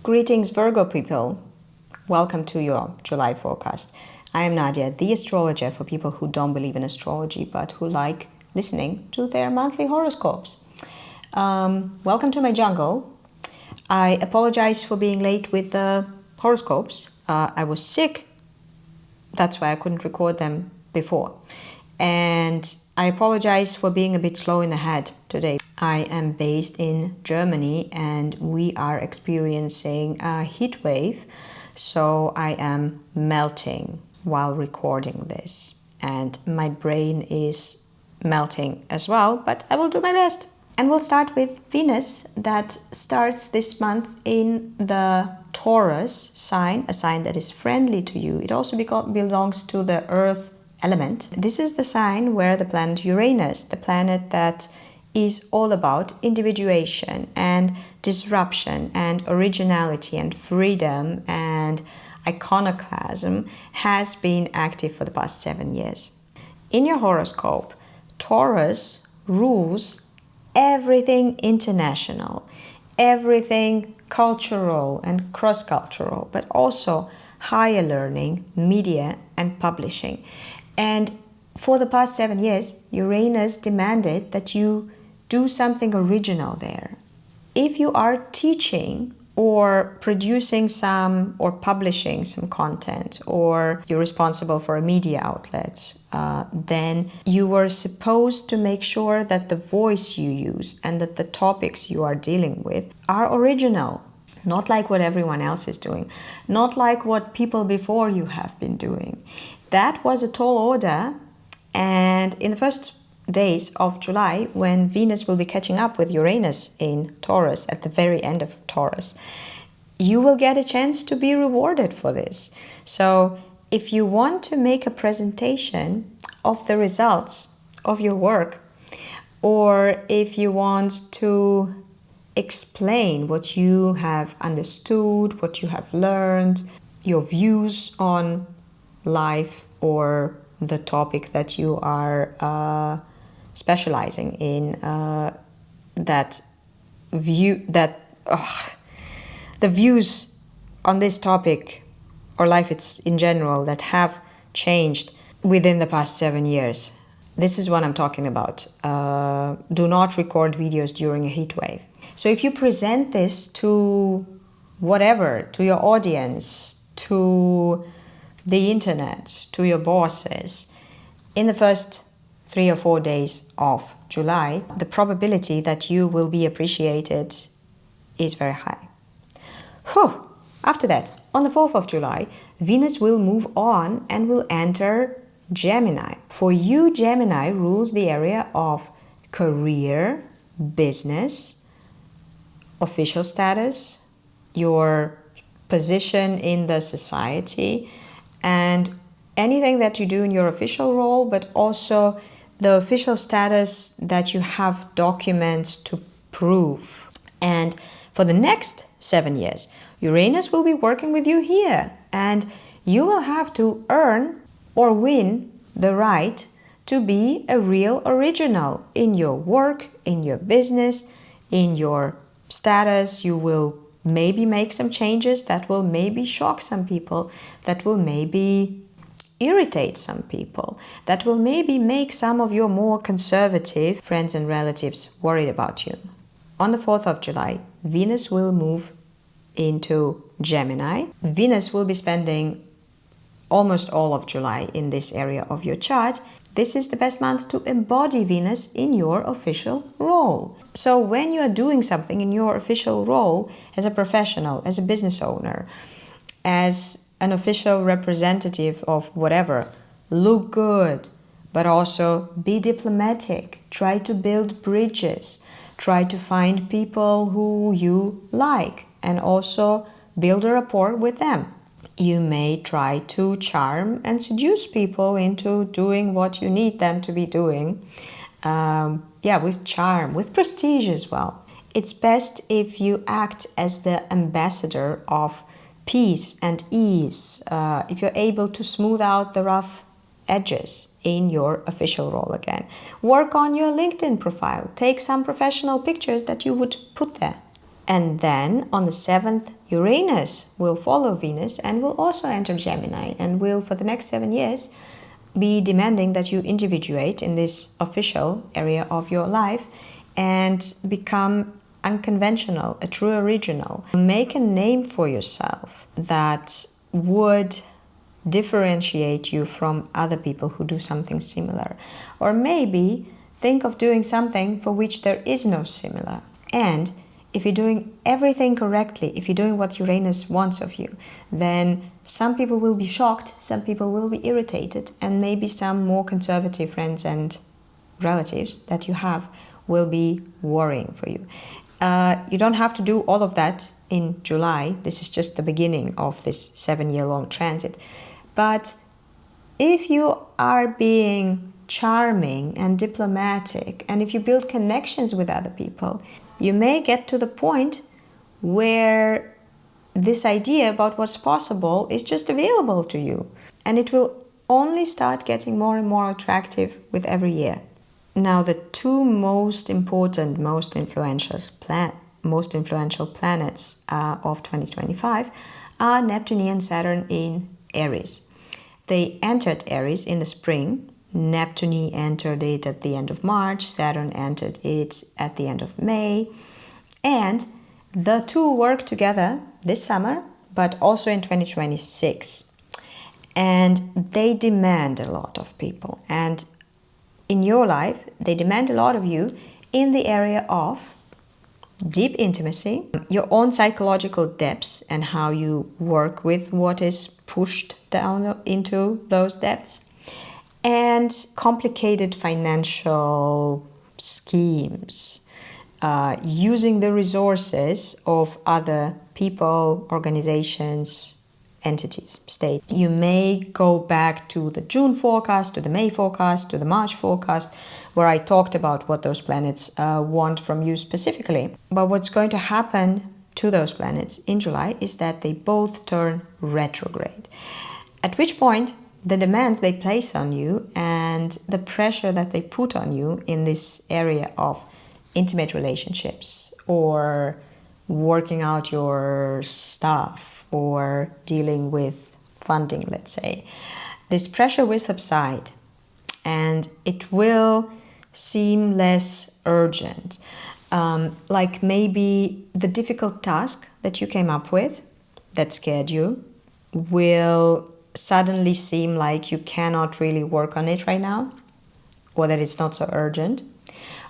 Greetings, Virgo people. Welcome to your July forecast. I am Nadia, the astrologer for people who don't believe in astrology but who like listening to their monthly horoscopes. Welcome to my jungle. I apologize for being late with the horoscopes. I was sick. That's why I couldn't record them before. And I apologize for being a bit slow in the head today. I am based in Germany and we are experiencing a heat wave. So I am melting while recording this. And my brain is melting as well, but I will do my best. And we'll start with Venus that starts this month in the Taurus sign, a sign that is friendly to you. It also belongs to the Earth element. This is the sign where the planet Uranus, the planet that is all about individuation and disruption and originality and freedom and iconoclasm, has been active for the past 7 years. In your horoscope, Taurus rules everything international, everything cultural and cross-cultural, but also higher learning, media and publishing. And for the past 7 years, Uranus demanded that you do something original there. If you are teaching or producing some or publishing some content, or you're responsible for a media outlet, then you were supposed to make sure that the voice you use and that the topics you are dealing with are original. Not like what everyone else is doing, not like what people before you have been doing. That was a tall order, and in the first days of July, when Venus will be catching up with Uranus in Taurus at the very end of Taurus, you will get a chance to be rewarded for this. So if you want to make a presentation of the results of your work, or if you want to explain what you have understood, what you have learned, your views on life or the topic that you are specializing in, the views on this topic or life it's in general that have changed within the past 7 years. This is what I'm talking about. Do not record videos during a heat wave. So if you present this to whatever, to your audience, to the internet, to your bosses, in the first 3 or 4 days of July, the probability that you will be appreciated is very high. Whew. After that, on the 4th of July, Venus will move on and will enter Gemini. For you, Gemini rules the area of career, business, official status, your position in the society, and anything that you do in your official role, but also the official status that you have documents to prove. And for the next 7 years, Uranus will be working with you here, and you will have to earn or win the right to be a real original in your work, in your business, in your status. You will maybe make some changes that will maybe shock some people, that will maybe irritate some people, that will maybe make some of your more conservative friends and relatives worried about you. On the 4th of July, Venus will move into Gemini. Venus will be spending almost all of July in this area of your chart. This is the best month to embody Venus in your official role. So when you are doing something in your official role as a professional, as a business owner, as an official representative of whatever, look good, but also be diplomatic. Try to build bridges. Try to find people who you like and also build a rapport with them. You may try to charm and seduce people into doing what you need them to be doing. With charm, with prestige as well. It's best if you act as the ambassador of peace and ease, if you're able to smooth out the rough edges in your official role again. Work on your LinkedIn profile. Take some professional pictures that you would put there. And then on the 7th Uranus will follow Venus and will also enter Gemini and will, for the next 7 years, be demanding that you individuate in this official area of your life and become unconventional, a true original. Make a name for yourself that would differentiate you from other people who do something similar. Or maybe think of doing something for which there is no similar. And if you're doing everything correctly, if you're doing what Uranus wants of you, then some people will be shocked, some people will be irritated, and maybe some more conservative friends and relatives that you have will be worrying for you. You don't have to do all of that in July. This is just the beginning of this 7-year-long transit. But if you are being charming and diplomatic, and if you build connections with other people, you may get to the point where this idea about what's possible is just available to you. And it will only start getting more and more attractive with every year. Now, the two most important, most influential planets of 2025 are Neptune and Saturn in Aries. They entered Aries in the spring. Neptune entered it at the end of March, Saturn entered it at the end of May, and the two work together this summer, but also in 2026. And they demand a lot of people. And in your life, they demand a lot of you in the area of deep intimacy, your own psychological depths and how you work with what is pushed down into those depths, and complicated financial schemes, using the resources of other people, organizations, entities, state. You may go back to the June forecast, to the May forecast, to the March forecast, where I talked about what those planets want from you specifically. But what's going to happen to those planets in July is that they both turn retrograde. At which point, the demands they place on you and the pressure that they put on you in this area of intimate relationships or working out your stuff or dealing with funding, let's say, this pressure will subside and it will seem less urgent. Like maybe the difficult task that you came up with that scared you will suddenly seem like you cannot really work on it right now, or that it's not so urgent.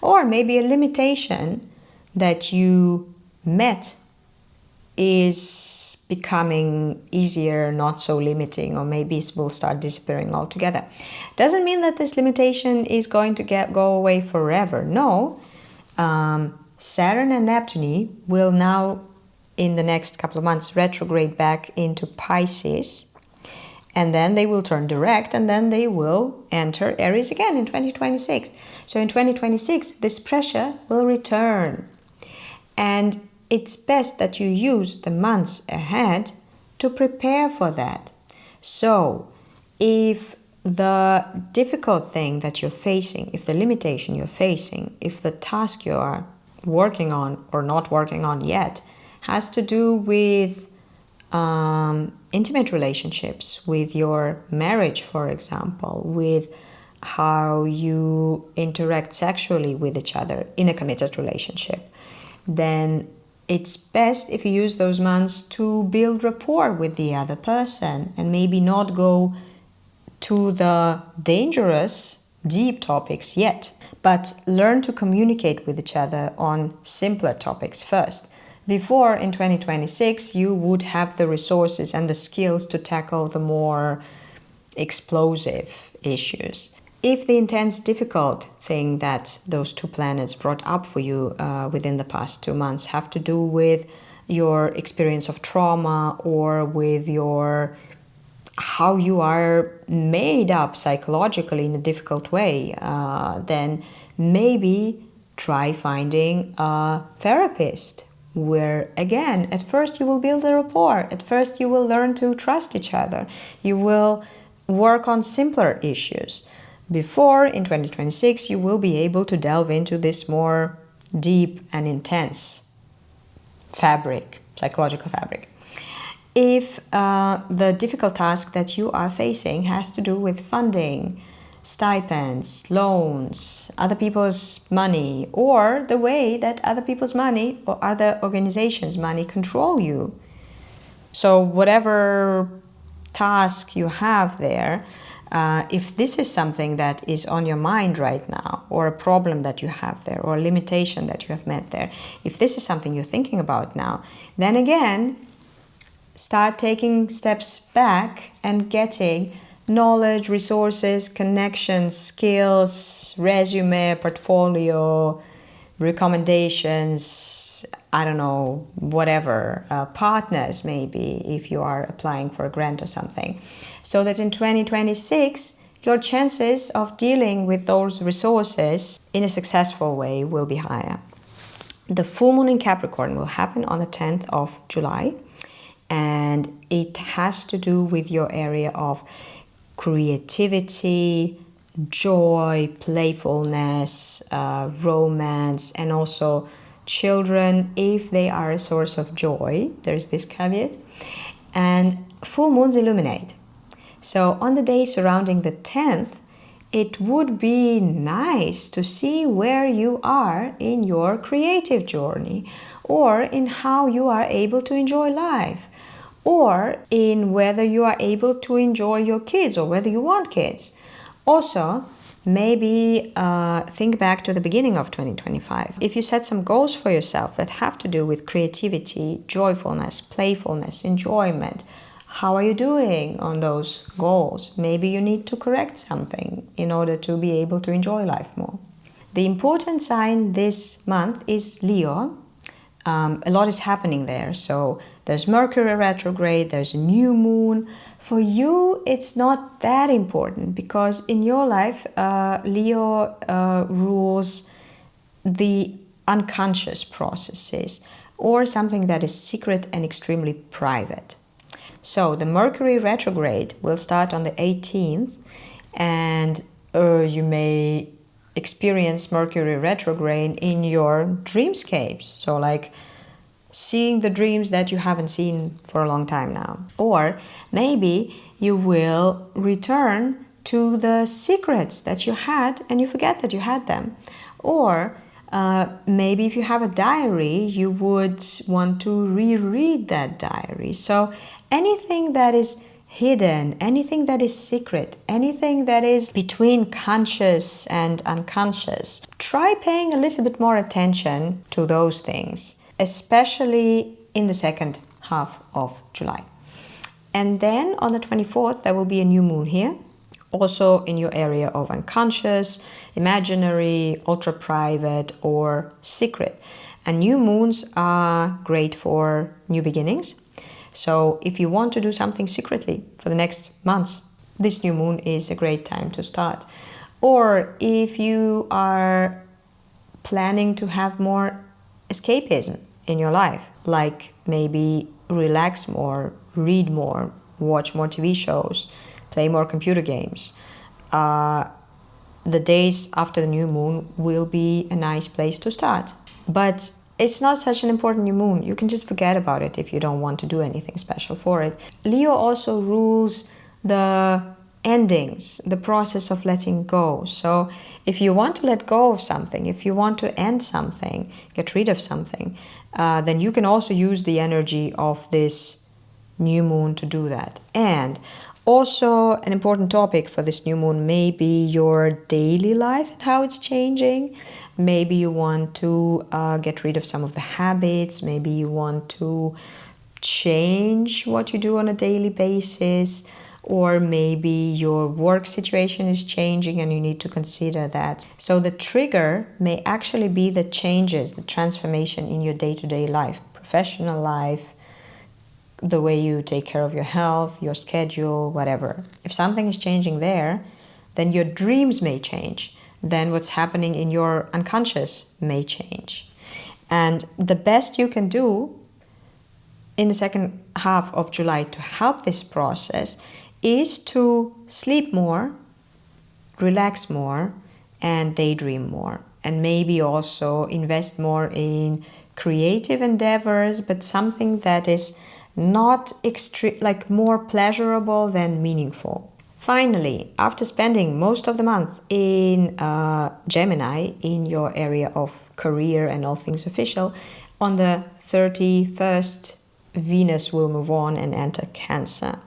Or maybe a limitation that you met is becoming easier, not so limiting, or maybe it will start disappearing altogether. Doesn't mean that this limitation is going to go away forever. No. Saturn and Neptune will now, in the next couple of months, retrograde back into Pisces, and then they will turn direct, and then they will enter Aries again in 2026. So in 2026, this pressure will return. And it's best that you use the months ahead to prepare for that. So if the difficult thing that you're facing, if the limitation you're facing, if the task you are working on or not working on yet has to do with intimate relationships, with your marriage, for example, with how you interact sexually with each other in a committed relationship, then it's best if you use those months to build rapport with the other person and maybe not go to the dangerous, deep topics yet, but learn to communicate with each other on simpler topics first. Before, in 2026, you would have the resources and the skills to tackle the more explosive issues. If the intense, difficult thing that those two planets brought up for you within the past 2 months have to do with your experience of trauma or with your how you are made up psychologically in a difficult way, then maybe try finding a therapist where, again, at first you will build a rapport. At first you will learn to trust each other. You will work on simpler issues. Before, in 2026, you will be able to delve into this more deep and intense fabric psychological fabric. If the difficult task that you are facing has to do with funding, stipends, loans, other people's money, or the way that other people's money or other organizations' money control you. So whatever task you have there, if this is something that is on your mind right now, or a problem that you have there, or a limitation that you have met there, if this is something you're thinking about now, then again, start taking steps back and getting knowledge, resources, connections, skills, resume, portfolio, recommendations, I don't know, whatever, partners maybe, if you are applying for a grant or something, so that in 2026 your chances of dealing with those resources in a successful way will be higher. The full moon in Capricorn will happen on the 10th of July, and it has to do with your area of creativity, joy, playfulness, romance, and also children, if they are a source of joy. There's this caveat. And full moons illuminate. So on the day surrounding the 10th, it would be nice to see where you are in your creative journey, or in how you are able to enjoy life, or in whether you are able to enjoy your kids or whether you want kids. Also, maybe think back to the beginning of 2025. If you set some goals for yourself that have to do with creativity, joyfulness, playfulness, enjoyment, how are you doing on those goals? Maybe you need to correct something in order to be able to enjoy life more. The important sign this month is Leo. A lot is happening there. So there's Mercury retrograde, there's a new moon. For you, it's not that important because in your life, Leo rules the unconscious processes, or something that is secret and extremely private. So the Mercury retrograde will start on the 18th, and you may experience Mercury retrograde in your dreamscapes. So like seeing the dreams that you haven't seen for a long time now. Or maybe you will return to the secrets that you had and you forget that you had them. Or maybe if you have a diary, you would want to reread that diary. So anything that is hidden, anything that is secret, anything that is between conscious and unconscious, try paying a little bit more attention to those things, especially in the second half of July. And then on the 24th, there will be a new moon here, also in your area of unconscious, imaginary, ultra-private, or secret. And new moons are great for new beginnings. So if you want to do something secretly for the next months, this new moon is a great time to start. Or if you are planning to have more escapism in your life, like maybe relax more, read more, watch more TV shows, play more computer games, the days after the new moon will be a nice place to start. But it's not such an important new moon. You can just forget about it if you don't want to do anything special for it. Leo also rules the endings, the process of letting go. So if you want to let go of something, if you want to end something, get rid of something, then you can also use the energy of this new moon to do that. And also an important topic for this new moon may be your daily life and how it's changing. Maybe you want to get rid of some of the habits. Maybe you want to change what you do on a daily basis. Or maybe your work situation is changing and you need to consider that. So the trigger may actually be the changes, the transformation in your day-to-day life, professional life, the way you take care of your health, your schedule, whatever. If something is changing there, then your dreams may change. Then what's happening in your unconscious may change. And the best you can do in the second half of July to help this process is to sleep more, relax more, and daydream more. And maybe also invest more in creative endeavors, but something that is not like more pleasurable than meaningful. Finally, after spending most of the month in Gemini, in your area of career and all things official, on the 31st, Venus will move on and enter Cancer.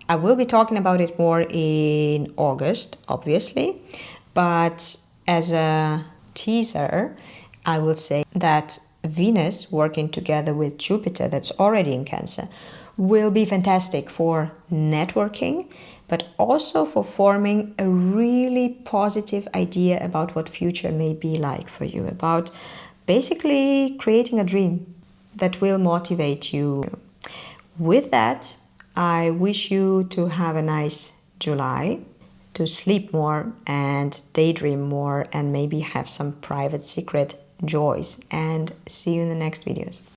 I will be talking about it more in August, obviously, but as a teaser, I will say that Venus working together with Jupiter, that's already in Cancer, will be fantastic for networking, but also for forming a really positive idea about what future may be like for you, about basically creating a dream that will motivate you. With that, I wish you to have a nice July, to sleep more and daydream more and maybe have some private secret joys, and see you in the next videos.